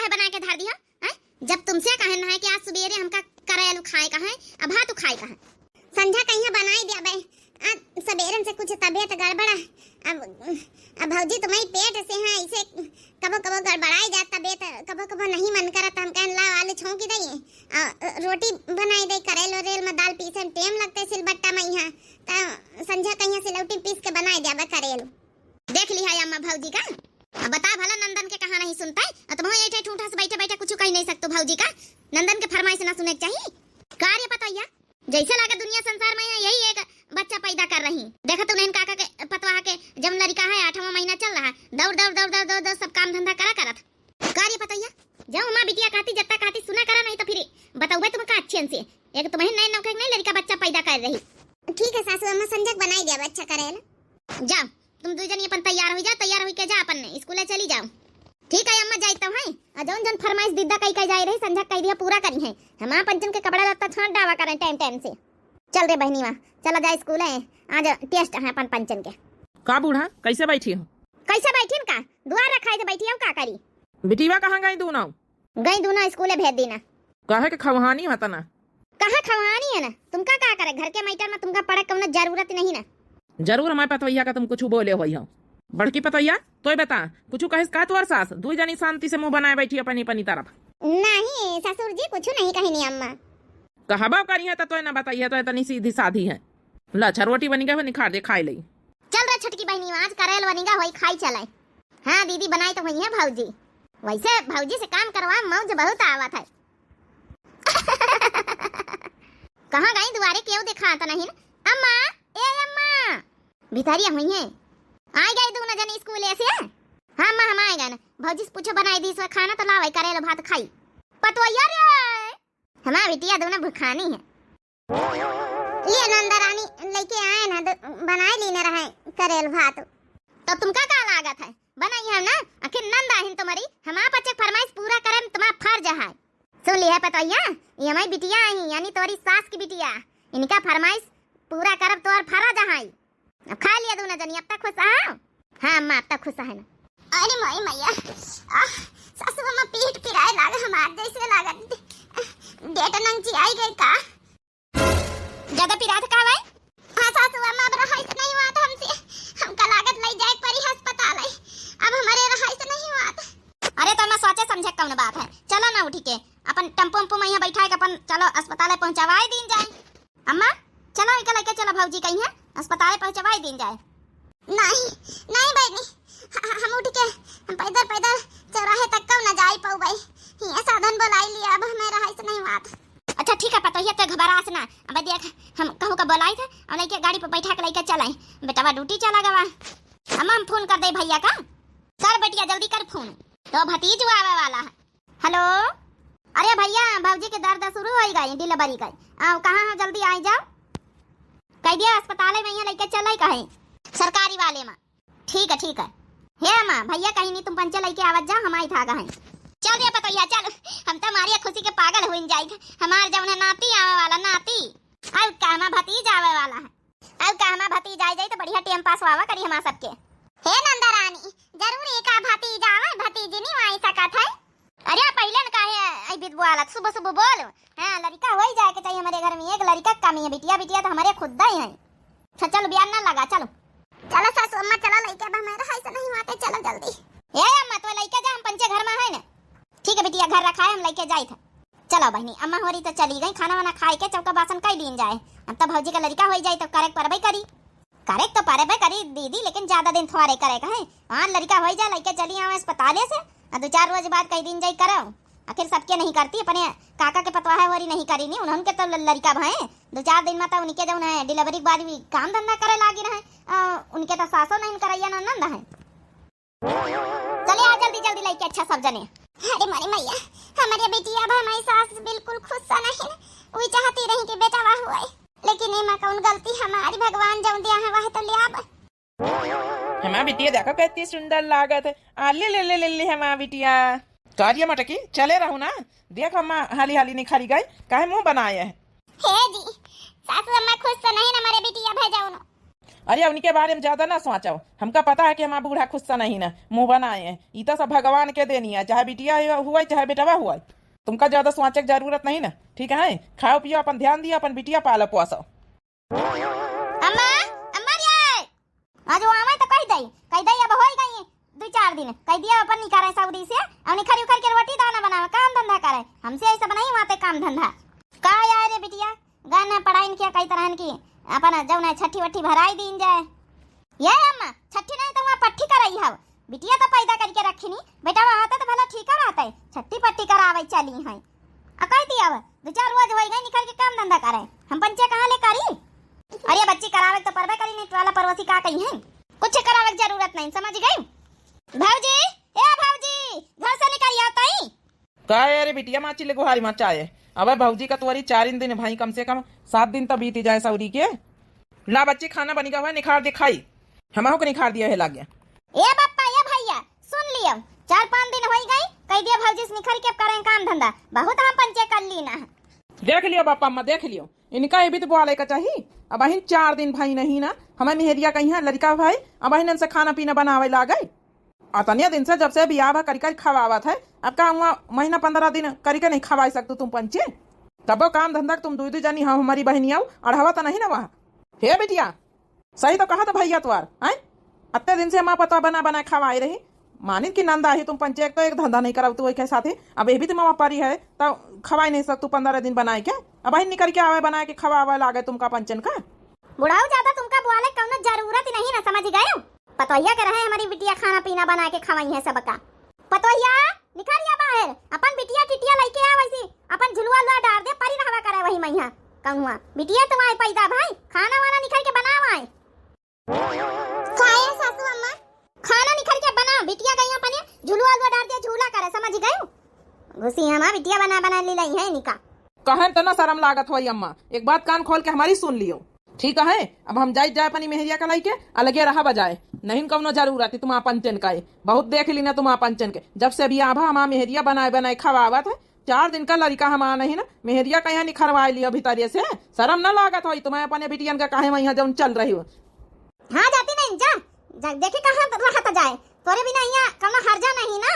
काहे बना के धार दिया है? जब तुमसे कहना है कि आज सवेरे हमका करेलू खाए का है, अब भात खाए का है। संध्या कहीं बनाई दिया बे, आज सवेरे से कुछ तबीयत गड़बड़ा। अब भौजी तुम्हारी पेट से है इसे कबो कबो गड़बड़ाई जात तबीयत, कबो कबो नहीं मन करत। हम कहन ला आलू छौंकी दई रोटी बनाई दई, करेल रेल में दाल पीसे में टाइम लगते सिलबट्टा में यहाँ त संध्या कहीं सिलौटी पीस के बनाई दिया करेलू। देख लिया अम्मा भौजी का। अब बता भला नंदन के कहा नहीं सुनता है, तुम ऐठे ठूठा से बैठे बैठे कुछ कह नहीं सकते भौजी का। नंदन के फरमाइश ना सुने चाहिए। कार्य पता जैसे लागे दुनिया संसार में है यही एक बच्चा पैदा कर रही। देखा तो नैन काका के पतवा के जब लड़का है 8वां महीना चल रहा है, दौड़ दौड़ दौड़ दौड़ दौड़ दौड़ सब काम धंधा करा करत। कार्य पता जब मां बिटिया कहती जत्ता कहती सुना करा, नहीं तो फिर बताऊबे तुम का अच्छे से एक तुम्हें नए नौके नहीं लड़का बच्चा पैदा कर रही। ठीक है सासू अम्मा संजक बनाई दिया बच्चा करेल। जाओ तुम दो जनी अपन तैयार हो जा, तैयार हो के जा अपन स्कूल चली जाओ। ठीक है अम्मा जाई तो है जौन जौन फरमाइश दीदा कई जाई रही संझा कई दिया पूरा करी है। हमारा पंचम के कपड़ा लत्ता छांट डावा करें टाइम टाइम से। चल रे बहनीवा चला जा स्कूल है, आज टेस्ट है अपन पंचम के। का बूढ़ा कैसे बैठी हो? कैसे बैठी का द्वार रखाए तो बैठी हो का करी। बिटिया कहाँ गई दूना? गई दूना स्कूल भेज देना। कहे के खवहानी होता ना? कहाँ खवहानी है ना, तुमका का करे घर के मैटर में तुमका पढ़े कौनो जरूरत नहीं ना। जरूर हमारे पतवैया का तुम कुछ बोले हो। बड़की पतैया तो बता कुछ कहे का तोर सास दू जनी शांति से मुंह बनाए बैठी अपनी अपनी तरफ। नहीं ससुर जी कुछ नहीं कहनी अम्मा। कहबा करी है तो ना बताइए तो इतनी सीधी साधी है। ला रोटी बनी गई निखार दे खाई लई। चल रे छटकी बहनी आज करेल बनेगा वही खाई चलाए। हाँ दीदी बनाई तो वही है भौजी, वैसे भौजी से काम करवा मौज बहुत आवत है। कहाँ गई दुआरे क्यों देखा तो नहीं ना अम्मा। ए अम्मा भितरिया हुई है आई गई दू न जनी स्कूल से। हाँ अम्मा हम आए गए ना, भौजी से पूछो बनाई दी सो खाना तो लावे करेल भात खाई। पतवैया रे हमारा बिटिया दोनों भूखानी है। ये नंदा रानी लेके आए ना बनाई ली न रहे करेल भात। तो तुमका का लागत है बनाई है ना, आखिर नंदा हिन तुम्हारी हमारा बच्चे फरमाइश पूरा करे तुम्हारा फर्ज है। सुन ली है पतवैया ये हमारी बिटिया आई यानी तुम्हारी सास की बिटिया, इनका फरमाइश पूरा करब तोर फर्ज है। अब खा लिया दोनों जनी अब तक खुश है। हाँ अम्मा अब तक खुश है ना। अरे माई मैया सासू अम्मा पीठ पिराए लागे हमार जैसे लागत डेटा नंची आई गई का ज्यादा पिरात का भाई। हाँ सासू अम्मा अब रहाइश नहीं हुआ था हमसे, हमका लागत ले जाए परी अस्पताल है, अब हमारे रहाइश नहीं हुआ था। अरे तो मैं सोचे समझे कौन बात है, चलो ना उठी के अपन टेम्पो उम्पो में यहाँ बैठा के अपन चलो अस्पताल पहुंचावाई दिन जाए। अम्मा चलो इनका लेके चलो भौजी कहीं है अस्पताल पहुंचवाई दिन जाए। नहीं नहीं बहनी हम उठ के हम पैदल पैदल चौराहे तक कब न जाई पाऊ भाई, ये साधन बुलाई लिया अब हमें रहाइश नहीं हुआ था। अच्छा ठीक है पता है तो घबरास ना, अब देख हम कहूँ का बुलाई था और लेके गाड़ी पे बैठा के लेके चलाए बेटा ड्यूटी चला गवा। हम फोन कर दे भैया का, कर बेटिया जल्दी कर फोन तो भतीज आवे वाला है। हेलो अरे भैया भौजी के दर्द शुरू हो गई डिलीवरी का, आओ कहाँ हो जल्दी आ जाओ। कह दिया अस्पताल में यहाँ लेके चले कहे सरकारी वाले में। ठीक है हे अम्मा भैया कहीं नहीं तुम पंचे लेके आवत जा हमारी था गए। चल रे पतैया चल हम तो हमारी खुशी के पागल हो जाएगा। हमार जब नाती आवे वाला नाती अब का हमारा भतीज आवे वाला है, अब का हमारा भतीज आ जाए तो बढ़िया टाइम पास हुआ करी हमारा सबके। हे नंदा रानी जरूर एक भतीज आवे भतीजी नहीं आई सकत है। अरे पहले न काहे आई बिद वाला सुबह सुबह बोल। हां लड़का हो ही जाए के चाहिए हमारे घर में, एक लड़का कमी है, बिटिया बिटिया तो हमारे खुद ही है। चल बियान ना लगा चलो चलो सासू अम्मा चलो लइका बा मेरा है नहीं आते चलो जल्दी। ए अम्मा तो लइका जा हम पंचे घर में है ना। ठीक है बिटिया घर रखा है हम लेके जाई था। चलो बहनी अम्मा हो रही तो चली गई, खाना वाना खाए के चौका बासन कई दिन जाए। अब तो भौजी का लड़का हो जाए तो करेक परबे करी, करेक तो परबे करी दीदी लेकिन ज्यादा दिन थोड़े करे का है। हां लड़का हो जाए लेके चली आवे अस्पताल से, 2-4 रोज बाद कई दिन जाई करो। आखिर सबके नहीं करती अपने काका के पतवा है वरी नहीं करी नहीं उन्होंने तो लड़का भाई 2-4 दिन में तो उनके जो है डिलीवरी के बाद भी काम धंधा करे लागी रहे, उनके तो सासो नहीं करैया नंद है। चले आ जल्दी जल्दी लेके अच्छा सब जने। अरे मारी मैया हमारी बेटी अब हमारी सास बिल्कुल खुश नहीं, वही चाहती रही कि बेटा वाह हुआ, लेकिन एमा कौन गलती हमारी भगवान जौन दिया है वह तो ले आब। हमारा बिटिया देखो कितनी सुंदर लागत है। ले ले ले ले ले हमारा बिटिया कार्य मटकी चले रहू ना, देख अम्मा हाली हाली नहीं खाली गई काहे मुंह बनाए है। हे जी सासू अम्मा खुश तो नहीं ना हमारे बिटिया भेजाओ ना। अरे उनके बारे में ज्यादा ना सोचो, हमका पता है कि हमारा बूढ़ा खुद सा नहीं ना मुंह बनाए हैं, ये तो सब भगवान के देनी है, चाहे बिटिया हुआ चाहे बेटवा हुआ। तुमका ज्यादा सोचे की जरूरत नहीं ना, ठीक है? खाओ पियो, अपन ध्यान दियो, अपन बिटिया पालो पोसो। अम्मा अम्मा रे आज वो आवे तो कह दई अब होई गई 2-4 दिन कह दिया अपन निकारे सऊदी से और निखरी उखर के रोटी दाना बनावे, काम धंधा करे, हमसे ऐसा बनाई वाते काम धंधा का यार रे बिटिया गाना पढ़ाई किया कई तरह की अपन जौना छठी वट्ठी भराई दीन जाए। ये अम्मा छठी नहीं तो वहां पट्टी कराई हव, बिटिया तो पैदा करके रखनी, बेटा वहां तो भला ठीक रहता है, छठी पट्टी करावे चली है आ कह दिया 2-4 रोज होई गई निकल के काम धंधा करे, हम पंचे कहां ले करी? अरे बच्ची करावे तो परबे करी नहीं, वाला परवसी का कही है, कुछ करावे की जरूरत नहीं, समझ गई? भाऊजी ए भाऊजी घर से निकल आता ही का अरे बिटिया माची ले गुहारी मचाए। अब भाऊजी का तुम्हारी 4 दिन भाई, कम से कम 7 दिन तो बीत जाए सऊदी के। ला बच्ची खाना बनी हुआ निखार दिखाई, हमारे को निखार दिया है लाग गया। ए बप्पा ये भैया सुन लियो 4-5 दिन हो गई कह दिया भाऊजी से निखर के करें काम धंधा, बहुत हम पंचे कर ली ना। देख लियो बापा अम्मा देख लियो, इनका ये भी तो बुआ का चाहिए। अब अहिन 4 दिन भाई नहीं ना, हमें मेहरिया कहीं है लड़का भाई, अब अहिन से खाना पीना बनावे ला गए। अतनिया दिन से जब से बियाह करके खवावत है, अब का महीना 15 दिन करके नहीं खवा सकते तुम पंचे, तब वो काम धंधा तुम 2 जनी हाँ हमारी बहनी आओ अढ़ावा तो नहीं ना वहाँ। हे बेटिया सही तो कहा था भैया तुम्हार है, अत्ते दिन से हमारा पता बना बना खवाई रही, मानित की नंदा है तुम पंचे तो एक धंधा नहीं करा तू के साथ, अब ये भी तो मामा पारी है तो खवाई नहीं सकतू 15 दिन बनाए क्या, अब अहिन निकल के आवे बनाए के खवावा लागे तुमका पंचन का। बुढ़ाऊ ज्यादा तुमका बुआले कौनो जरूरत नहीं ना, समझ गए? पतोहिया के रहे हमारी बिटिया खाना पीना बना के खवाई है सबका। पतोहिया निकलिया बाहर, अपन बिटिया टिटिया लेके आ, वैसी अपन झुलवा ला डाल दे परी रहवा करे वही मैया कहूआ, बिटिया तो आए पैदा भाई खाना वाना निकल के बनावा है। खाए सासू अम्मा खाना निकल के बना, बिटिया गई अपने झुलवा ला डाल दे झूला करे, समझ गए? घुसी हमारा बिटिया बना ली लई है निका कहन तो ना शर्म लागत हो अम्मा, एक बात कान खोल के हमारी सुन लियो, ठीक है? अब हम जाए अपनी मेहरिया का के अलगे रहा बजाए, नहीं कौनो जरूरत है तुम पंचन का, बहुत देख ली ना तुम पंचन के, जब से भी आभा हमारा मेहरिया बनाए खवावत है, 4 दिन का लड़का हमारा नहीं ना, मेहरिया का यहाँ निखरवा लिया भीतरिया से, शर्म ना लागत हो तुम्हें अपने बिटियन का काहे यहाँ जब चल रही हो। हाँ जाती नहीं जा देखे कहाँ रहता जाए, तोरे बिना यहाँ कौनो हर्जा नहीं ना,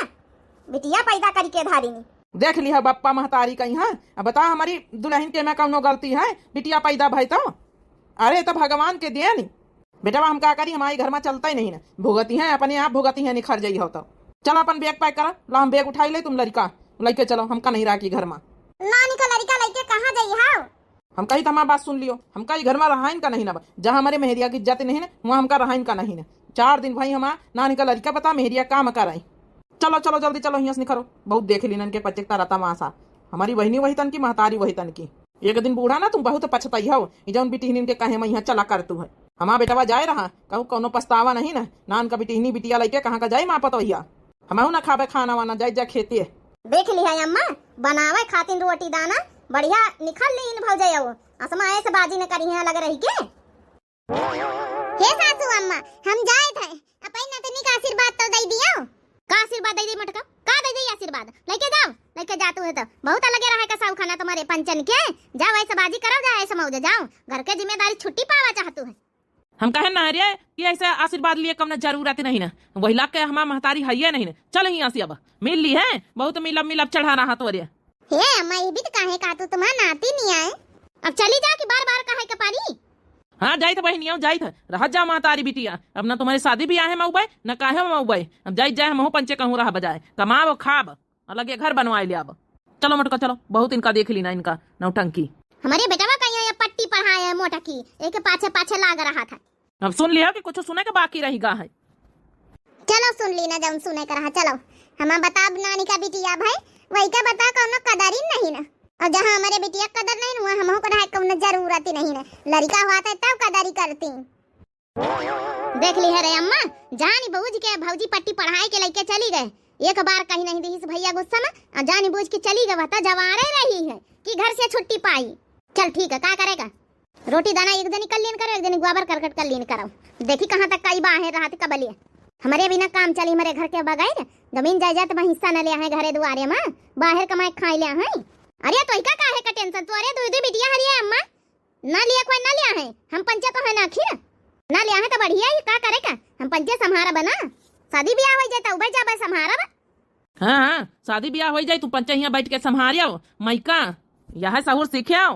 बिटिया पैदा करके धारी नहीं। देख लिया बप्पा महतारी का यहाँ, अब बता हमारी दुल्हन के में कौनो गलती है, बिटिया पैदा भाई तो अरे तो भगवान के दिया नहीं, बेटा हम क्या करी, हमारे घर में चलता ही नहीं ना, भुगती है अपने आप भुगती है, निखर जाइए हो तो चलो अपन बैग पैक करा, ला हम बैग उठाई ले, तुम लड़का लेके चलो, हमका नहीं रहा की घर में नानी का लड़का लेके कहाँ जाइए हां? हम कही तो हमारी बात सुन लियो, हमका घर में रहा इनका नहीं ना, जहाँ हमारे मेहरिया की इज्जत नहीं ना वहाँ हमका रहा इनका नहीं ना। 4 दिन भाई हमारा नानी का लड़का बता मेहरिया काम कराई, चलो चलो जल्दी चलो यहाँ से निखरो, बहुत देख ली इनके पचकता रहता मासा, हमारी बहनी वही तन की महतारी वही तन की, एक दिन बूढ़ा ना तुम बहुत पछताई हो, जौन बिटिहनी के कहे मैं यहाँ चला कर तू है, हमारा बेटवा जाए रहा कहूँ कोनो पछतावा नहीं ना, नान का बिटिहनी बिटिया लेके कहाँ का जाए माँ पतोहिया, हमाऊ ना खावे खाना वाना जाए खेते। देख ली है अम्मा बनावे खातिन रोटी दाना बढ़िया निखल ली इन भौजाई वो असमा ऐसे बाजी न करी है लग रही के। हे सासू अम्मा हम जाए थे अपन नतनी का आशीर्वाद तो दे दियो, का आशीर्वाद दे दी मटका का दे दी आशीर्वाद, लेके जा तू है तो बहुत अलग रहा का सब खाना तुम्हारे पंचन के, जाओ ऐसे बाजी करो, जाओ ऐसे मौज जाओ, घर के जिम्मेदारी छुट्टी पावा चाहतू है। हम कहे ना अरे कि ऐसे आशीर्वाद लिए कम जरूरत नहीं ना, वही लाग के हमारा महतारी है नहीं ना, चल यहाँ से अब मिल ली है, बहुत मिलब चढ़ा रहा तो अरे हे अम्मा ये भी तो काहे का तू तुम्हारा नाती नहीं आए, अब चली जा कि बार-बार काहे के पारी। हाँ जाई थे बहनिया जाई थे, रह जा महतारी बिटिया, अब ना तुम्हारी शादी भी आए मऊबाई न काहे मऊबाई, अब जाई जाए हम पंचे कहूँ रहा बजाए, कमाओ खाब अलग घर बनवाए ले, अब चलो मटका चलो, बहुत इनका देख ली ना इनका नौटंकी। हमारे बेटवा कहीं ये पट्टी पढ़ाए है मोटा की, एक पाछे पाछे लाग रहा था, अब सुन लिया कि कुछ सुने के बाकी रहेगा है। चलो सुन ली ना जब सुने कर रहा, चलो हमें बता नानी का बिटिया भाई वही का बता कौन कदर ही नहीं ना, और जहाँ हमारे बिटिया कदर नहीं हुआ हमको को कौन जरूरत ही नहीं ना, लड़का हुआ था तब कदर ही करती। देख ली है रे अम्मा जानी बूझ के भौजी पट्टी पढ़ाई के लेके चली गए, एक बार कहीं नहीं दी भैया गुस्सा में, जानी बूझ के चली गई, तो जवारे रही है कि घर से छुट्टी पाई। चल ठीक है क्या करेगा, रोटी दाना एक दिन कर लीन करो, एक दिन गोबर करकट कर लीन करो, देखी कहाँ तक कई बाहें रहा कबलिए, हमारे बिना काम चली, हमारे घर के बगैर जमीन जायदाद में हिस्सा न लिया है, घरे दुआरे में बाहर कमाए खाई लिया है। अरे तो का है का टेंशन, तो अरे दूध बिटिया हरिया अम्मा ना लिया कोई ना लिया है, हम पंचे तो है ना आखिर ना लिया है तो बढ़िया ही का करे का हम पंचे संहारा बना शादी ब्याह हो जाए तो उबे जाबे संहारा बा। हाँ हाँ शादी ब्याह हो जाए तू पंचे यहाँ बैठ के संभारियो मैका यह सहूर सीखियो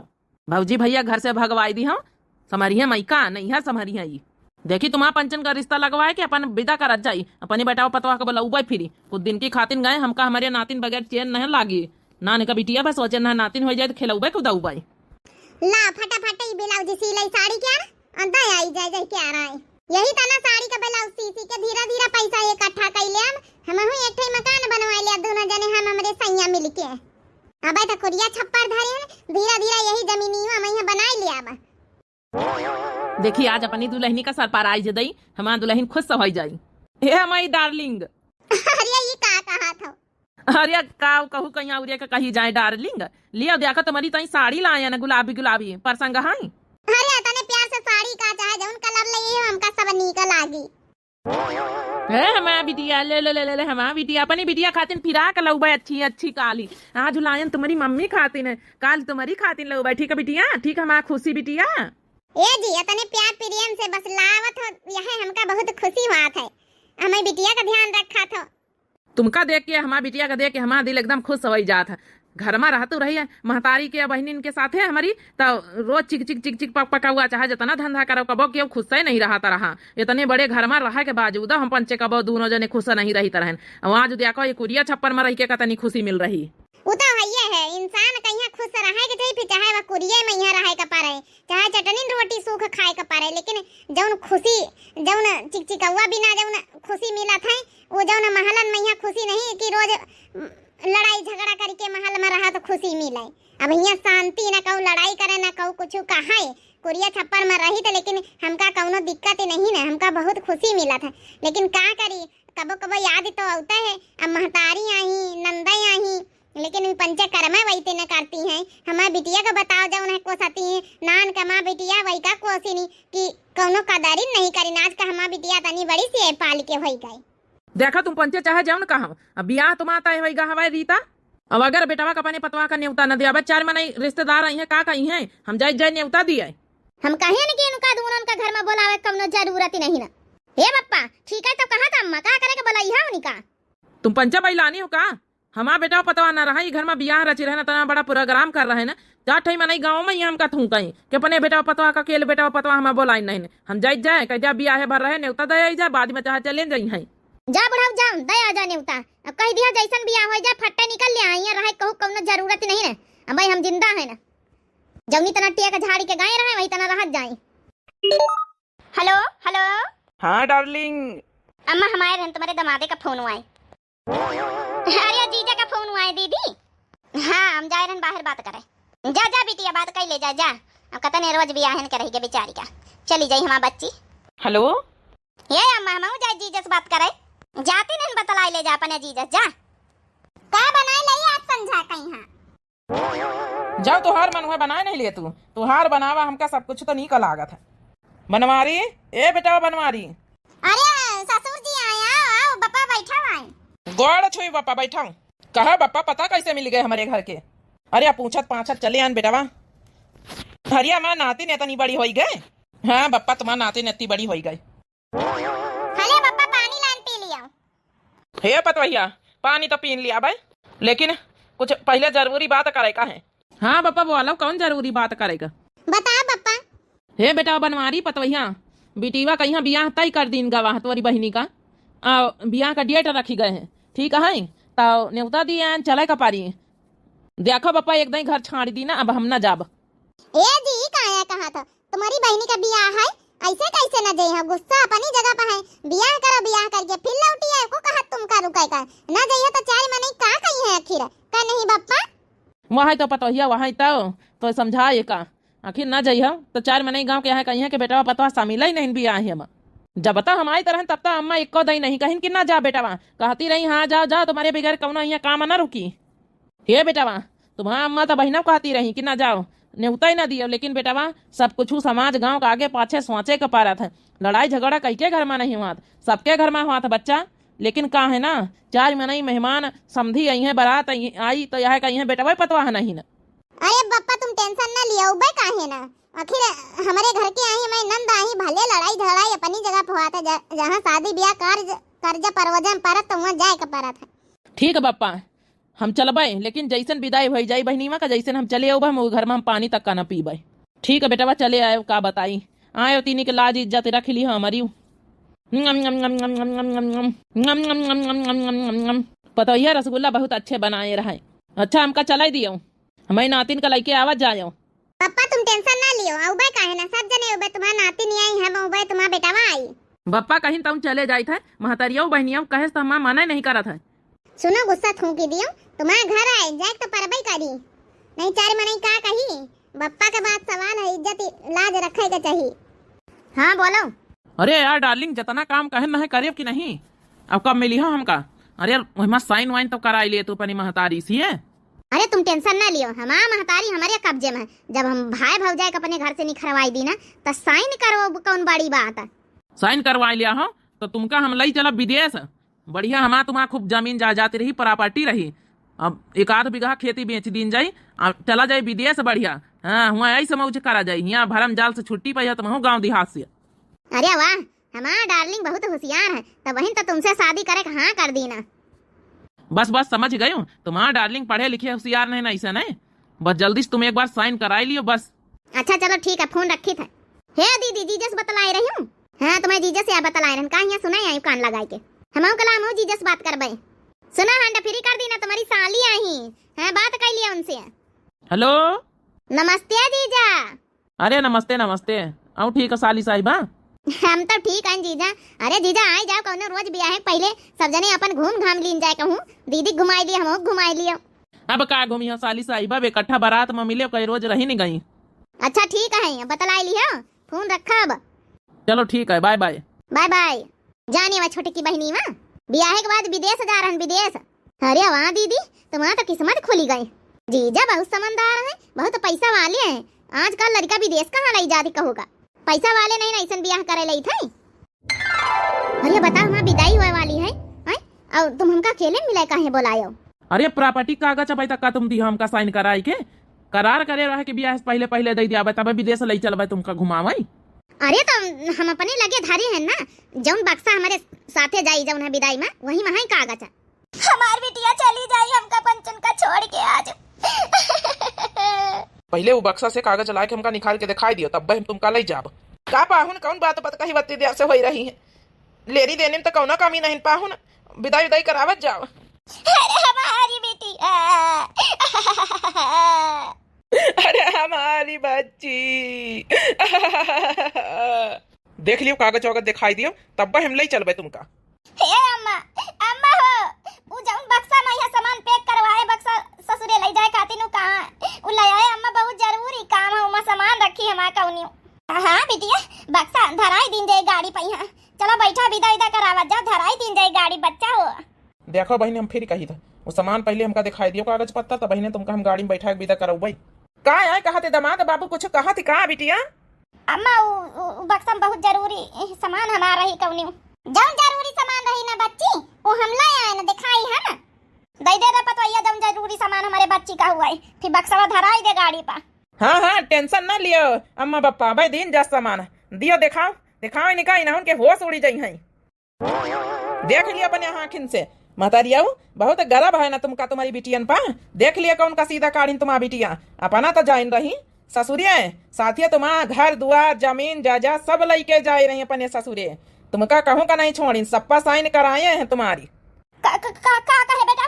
भौजी भैया घर से भगवाई दी हम समरिया मैका नहीं है समरिया ये देखी तुम्हारा पंचन का रिश्ता लगवाए कि अपन विदा करत जाई अपने बेटाओ पतवा के बोला उबे फिरी कुछ दिन की खातिन गए हमका हमारे नातिन बगैर चैन नहीं लागी नान का बिटिया बस सोचे ना नातिन हो जाए तो खेला उबे खुदा उबाई ला फटाफट ही ब्लाउज सिलाई साड़ी क्या ना अंदर आई जाए जाए क्या रहा है यही तना साड़ी का ब्लाउज सी के धीरे धीरे पैसा इकट्ठा कर ले हम हूं एक ठे मकान बनवा लिया दोनों जने हम हमरे सैया मिलके अबे तो कुरिया छप्पर धरे धीरे धीरे यही जमीनिया में यहाँ बना लिया अब देखी आज अपनी दुल्हनी का सरप्राइज दई हमारा दुल्हन खुश हो जाई हे हमारी डार्लिंग अरे ये का कहा था अरे का कहू कहीं और का कही जाए डार्लिंग लिया देखा तुम्हारी तई साड़ी लाया ना गुलाबी गुलाबी परसंग हाई अरे तने प्यार से साड़ी का चाहे जौन कलर ले हमका सब नीक लागी है हमारा बिटिया ले ले ले ले हमारा बिटिया अपनी बिटिया खातिन फिराक लउबे अच्छी अच्छी काली आज लायन तुम्हारी मम्मी खातिन है काल तुम्हारी खातिन लउबे ठीक है बिटिया ठीक है हमारा खुशी बिटिया ए जी तने प्यार प्रेम से बस लावत हो यह हमका बहुत खुशी बात है हमें बिटिया का ध्यान रखा था तुमका देख के हमारा बिटिया का देख के हमारा दिल एकदम खुश हो जात है घर में रहते रही है महतारी के बहनिन के साथ है हमारी तो रोज चिक चिक चिक चिक पक पका हुआ चाहे जितना धंधा करो कबो क्यों खुश से नहीं रहा रहा इतने बड़े घर में रहा के बावजूद हम पंचे कबो दोनों जने खुश नहीं रही तरह वहाँ जो देखो ये कुरिया छप्पर में रह के कतनी खुशी मिल रही वो तो है इंसान कहीं खुश रहे के चाहिए चाहे वह कुरिया में यहाँ रहे का पारे चाहे चटनी रोटी सूख खाए का पारे लेकिन जौन खुशी जौन चिकचिकौआ बिना जौन खुशी मिला था वो जौन महलन में यहाँ खुशी नहीं कि रोज लड़ाई झगड़ा करके महल में रहा तो खुशी मिले अब यहाँ शांति न कहूँ लड़ाई करे न कहूँ कुछ कहा कुरिया छप्पर में रही तो लेकिन हमका कौनो दिक्कत नहीं ना हमका बहुत खुशी मिला था लेकिन का करी कबो कबो याद तो आता है अब महतारी आई नंदा आई लेकिन पंचे कर्मा वही न करती हैं हमारे बिटिया का बताओ जाओ ना कोसती है नान का माँ बिटिया वही का कोसी नहीं कि कौनो कदरी नहीं करी आज का हमारा बिटिया तनी बड़ी सी पाल के होई गई देखा तुम पंचे चाहे जाओ ना कहा अब ब्याह तुम आता है हवाई रीता अब अगर बेटवा का पानी पतवा का न्योता न दिया चार मना रिश्तेदार आई है का कही है हम जाए जाए न्योता दिए हम कहे न कि इनका दूर उनका घर में बोलावे कौनो जरूरत नहीं ना हे पप्पा ठीक है तो कहा था अम्मा का करे के बोलाई है उनका तुम पंचा भाई लानी हो का हमारा बेटा पतवा ना रहा घर में ब्याह रची रहना तना बड़ा प्रोग्राम कर रहे ना जा ठई मनाई गाँव में ही हम का थू कहीं कि अपने बेटा पतवा का केल बेटा पतवा हमें बोलाई नहीं हम जाए जाए कह जा ब्याह भर रहे न्योता दे जाए बाद में चाहे चले जाई है जा बुढ़ाऊ जाओ दया जा न्योता अब कह दिया जैसन बियाह हो जाए फट्टे निकल ले आई रहे कहू कौनो जरूरत नहीं ना अब भाई हम जिंदा है ना जवनी तना टिया का झाड़ी के गाय रहे वही तना रहत जाई हेलो हेलो हाँ डार्लिंग अम्मा हमारे रहन तुम्हारे दमादे का फोन हुआ है अरे जीजा का फोन हुआ है दीदी हाँ हम जा रहे बाहर बात करे जा जा बिटिया बात कर ले जा जा अब कतन रोज बियाह है करेगी बेचारी का चली जाई हमारा बच्ची हेलो ये अम्मा हम जाए जीजा से बात करे जाती नहीं बतलाई ले जा अपने जीजा जा का बनाए ले आज समझा कहीं हां जाओ तुहार मन हुआ बनाए नहीं लिए तू तुहार बनावा हमका सब कुछ तो नहीं का लागत है बनवारी ए बेटा बनवारी अरे ससुर जी आया आओ पापा बैठा है गोड़ छुई पापा बैठा कहा पापा पता कैसे मिल गए हमारे घर के अरे पूछत पाछत चले आन बेटावा हरिया हमारा नाती ने इतनी बड़ी हो गए हाँ पप्पा तुम्हारा नाती ने इतनी बड़ी हो गई हले पापा पानी लान पी लिया हे पतवैया पानी तो पी लिया भाई लेकिन कुछ पहले जरूरी बात करेगा है हाँ पापा बोलो कौन जरूरी बात करेगा बता पापा हे बेटा बनवारी पतवैया बिटिवा कहीं बियाह तय कर दीन गवाह तुम्हारी बहनी का बियाह का डेट रखी गए हैं ठीक है तो न्योता दिए चले का पारी देखो पापा एकदम घर छाड़ दी ना अब हम ना जाब ए जी कहा था तुम्हारी बहनी का बियाह है ऐसे कैसे न जाई है गुस्सा अपनी जगह पे है बियाह करो बियाह करके फिर लौटी है को कहा तुम का रुकाई का न जाइए तो चार मने का कही है आखिर का नहीं बप्पा वहाँ तो पतोहिया वहाँ तो समझाए का आखिर न जाइए तो चार मने गाँव के यहाँ कहीं के बेटा पतवा शामिल ही नहीं बियाह हम जब तक हमारी तरह तब तक अम्मा इक्को दई नहीं कहीं कि ना जा बेटा वहाँ कहती रही हाँ जाओ जाओ तुम्हारे बगैर कौन यहाँ काम न रुकी हे बेटा वहाँ तुम्हारा अम्मा तो बहना कहती रही कि ना जाओ न्योता ही ना दियो लेकिन बेटा वहाँ सब कुछ समाज गांव का आगे पाछे सोचे का पारा था लड़ाई झगड़ा कई के घर में नहीं हुआ सबके घर में हुआ था बच्चा लेकिन कहा है ना चार महीने मेहमान समझी आई है बारात आई तो यह कहीं है बेटा वही पतवा है नहीं ना अरे बप्पा तुम टेंशन ना लिया उबे काहे ना आखिर हमारे घर के आई मैं नंद आई भले लड़ाई झगड़ाई अपनी जगह पे हुआ था जहाँ शादी ब्याह कर्ज परवजन परत तो वहाँ जाए का परत है। ठीक है बप्पा, हम चलबे, लेकिन जैसन विदाई हो जाई बहनीमा का जैसन हम चले अब हम घर में हम पानी तक का न पीबे। ठीक है बेटा चले आए, का बताई आए तीनी के लाज इज्जत रख ली हमारी। पता है रसगुल्ला बहुत अच्छे बनाए रहे। अच्छा हमका चला दियो, हमारी नातिन का लेके आवाज जाओ। पापा तुम टेंशन ना लियो, औबे काहे ना सब जने औबे तुम्हारा नाती नहीं आई हम औबे तुम्हारा बेटावा आई। बप्पा कहीं तुम चले जाई थे महतरिया बहनिया कहे तो हम मना नहीं करत है। सुनो गुस्सा थूकी दियो, तुम्हारे घर आए जाए तो परबई करी, नहीं चार मने का कही। बप्पा के बात सवाल है, इज्जत लाज रखेगा चाहिए। हाँ बोलो। अरे यार डार्लिंग जितना काम कहे न है करे कि नहीं, अब कब मिली हो हमका। अरे यार वही साइन वाइन तो कराई लिए तू अपनी महतारी सी है। अरे तुम टेंशन ना लियो, हमारा महतारी हमारे कब्जे में है। जब हम भाई भौजाई के अपने घर से निखरवाई दी ना तो साइन करो, कौन बड़ी बात है। साइन करवा लिया हो तो तुमका हम लई चला विदेश, बढ़िया हमारा तुम्हारा खूब जमीन जायदाद रही, प्रॉपर्टी रही। अब एक आध बीघा खेती बेच दिन जाई, चला जाए विदेश बढ़िया। हाँ हुआ ऐसे मौज करा जाए, यहाँ भरम जाल से छुट्टी पाई तुम गाँव देहात से। अरे वाह हमारा डार्लिंग बहुत होशियार है, तो बहन तो तुमसे शादी करे हाँ कर दी ना। बस बस समझ गई हूँ, तुम्हारा डार्लिंग पढ़े लिखे होशियार नहीं ना, ऐसा नहीं। बस जल्दी से तुम एक बार साइन कराई लियो बस। अच्छा चलो ठीक है, फोन रखी थे। हे दीदी जीजस बतलाई रही हूँ। हाँ तुम्हें जीजस या बतलाई रही कहा सुना आई कान लगाई के हम कलाम जीजस बात करबे। सुना हंडा फ्री कर दी ना, तुम्हारी साली आई है बात कर लिया उनसे। हेलो नमस्ते जीजा। अरे नमस्ते नमस्ते, आओ ठीक है साली साहिबा। हम तो ठीक है जीजा। अरे जीजा आई जाओ, कौनो रोज ब्याह है पहले सब जने अपन घूम घाम लीन जाए कहूँ, दीदी घुमाई दिया हम घुमाई लियो। अब का घूमी हो साली साहिबा, इकट्ठा बारात में मिले कई रोज रही नहीं गई। अच्छा ठीक है बतलाई लियो, फोन रखा अब। चलो ठीक है, बाय बाय। Bye bye. जाने वा छोटी की बहनी वहाँ ब्याह के बाद विदेश जा रहे विदेश। अरे वाह दीदी तुम्हारा तो किस्मत खुली गई। जीजा बहुत समझदार है, बहुत पैसा वाले हैं। आजकल लड़का विदेश कहाँ लाई जाती कहूँगा, पैसा वाले नहीं ना ऐसा ब्याह करे लाई थे। अरे बताओ हमारी विदाई होए वाली है और तुम हमका अकेले मिले काहे बोलायो। अरे प्रॉपर्टी कागज अब तक का तुम दी हमका साइन कराई के करार करे रहे कि ब्याह पहले पहले दे दिया, तब विदेश ले चलबे तुमका घुमावई। अरे तो हम अपने लगे धारी है ना, जौन बक्सा हमारे साथे जाई जौन है विदाई में वही में कागज है। हमार बिटिया चली जाई हमका पंचन का छोड़ के आज। पहले वो बक्सा से कागज ला के हमका निकाल के दिखाई दियो, तब हम तुमका ले जाब। का पाहुन कौन बात बत कही बत्ती देर से हो रही है, लेरी देने में तो कौनो कमी नहीं। पाहुन विदाई विदाई करावत जाओ। अरे हमारी बेटी अरे हमारी बच्ची देख लियो कागज वागज दिखाई दियो, तब हम ले चलबे तुमका। हे अम्मा अम्मा हो उ जौन बक्सा में यह सामान पैक करवाए बक्सा ससुरे ले जाए खातिर नु कहां उ ले आए अम्मा, बहुत जरूरी काम है उमा सामान रखी हमार कौनी। हां बिटिया बक्सा धराई दिन जाए गाड़ी पे। यहां चलो बैठा विदा विदा करावा जा, धराई दिन जाए गाड़ी बच्चा हो। देखो बहन हम फिर कही था वो सामान पहले हमका दिखाई दियो कागज पत्ता, तब बहने तुमका हम गाड़ी में बैठा के विदा करौबई। का आए कहते दामाद बाबू कुछ कहत का बिटिया। अम्मा उ बक्सा में बहुत जरूरी सामान हमार रही कौनी, जौन जरूरी सामान रही ना बच्ची वो हम ले आए ना दिखाई है ना, दे दे पतोइया जौन जरूरी सामान हमारे बच्ची का हुआ है, फिर बक्सा धराई दे गाड़ी पर। हाँ हाँ टेंशन ना लियो अम्मा पप्पा, भाई दिन जा सामान दियो दिखाओ दिखाओ इनका इन्हें उनके होश उड़ी जाई है। देख लिया अपने आँखिन से महतारिया बहुत गरब है ना तुमका तुम्हारी बिटियन पा। देख लिया कौन का सीधा काढ़ी तुम्हारा बिटिया अपना तो जाइन रही ससुरे, साथिया तुम्हारा घर दुआर जमीन जायदाद सब लेके जाए रही अपने ससुरे। तुमका कहूँ का नहीं छोड़ी, सबका साइन कराए हैं तुम्हारी। का कहे बेटा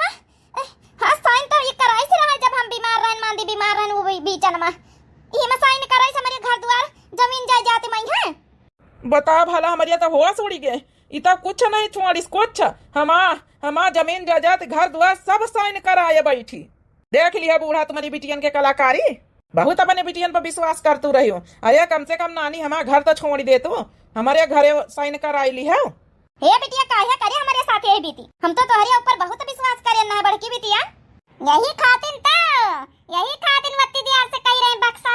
हाँ साइन तो ये कराई से रहा जब हम बीमार रहन मांदी बीमार रहन वो बीचन में ये में साइन कराई से हमारे घर द्वार जमीन जायदाद में है। बता भला हमारी तो होश उड़ी गए, इतना कुछ नहीं छोड़ी कुछ हमारा जमीन जायदाद घर द्वार सब साइन कराए बैठी। देख लिया बूढ़ा तुम्हारी बिटियन के कलाकारी, बहुत अपने बिटियन पर विश्वास कर तू रही हो। अरे कम से कम नानी हमारा घर तो छोड़ दे तू, हमारे घरे साइन कराई ली है। हे बिटिया काहे करे हमारे साथ ये बीती, हम तो तोहरे ऊपर बहुत विश्वास करे ना बड़की बिटिया। यही खातिन वत्ती दियार से कह रहे बक्सा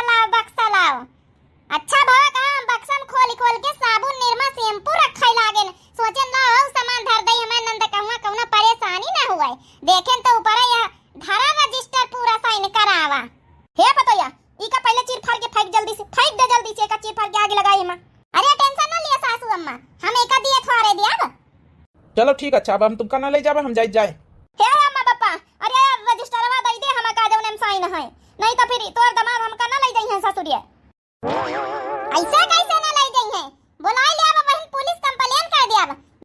लाओ। अच्छा भला कहा बक्सा में खोल के साबुन निरमा शैम्पू रखाई लागे, सोचे ना हो सामान धर दई हमारे नंद कहवा कौना परेशानी ना हुआ। देखें तो ऊपर या धरा रजिस्टर पूरा साइन करावा। हे पतोया इका पहले चीर फाड़ के फेंक जल्दी से, फेंक दे जल्दी से, एका चीर फाड़ के आगे लगाई हम। अरे टेंशन ना लिया सासू अम्मा, हम एका दिए थोड़े दिया। चलो ठीक अच्छा, अब हम तुमका ना ले जाबे, हम जाए। हे अम्मा पापा, अरे यार रजिस्टरवा दई दे, हम का जवन हम साइन है, नहीं तो फिर तोर दामाद हमका ना ले जाई है ससुरिया।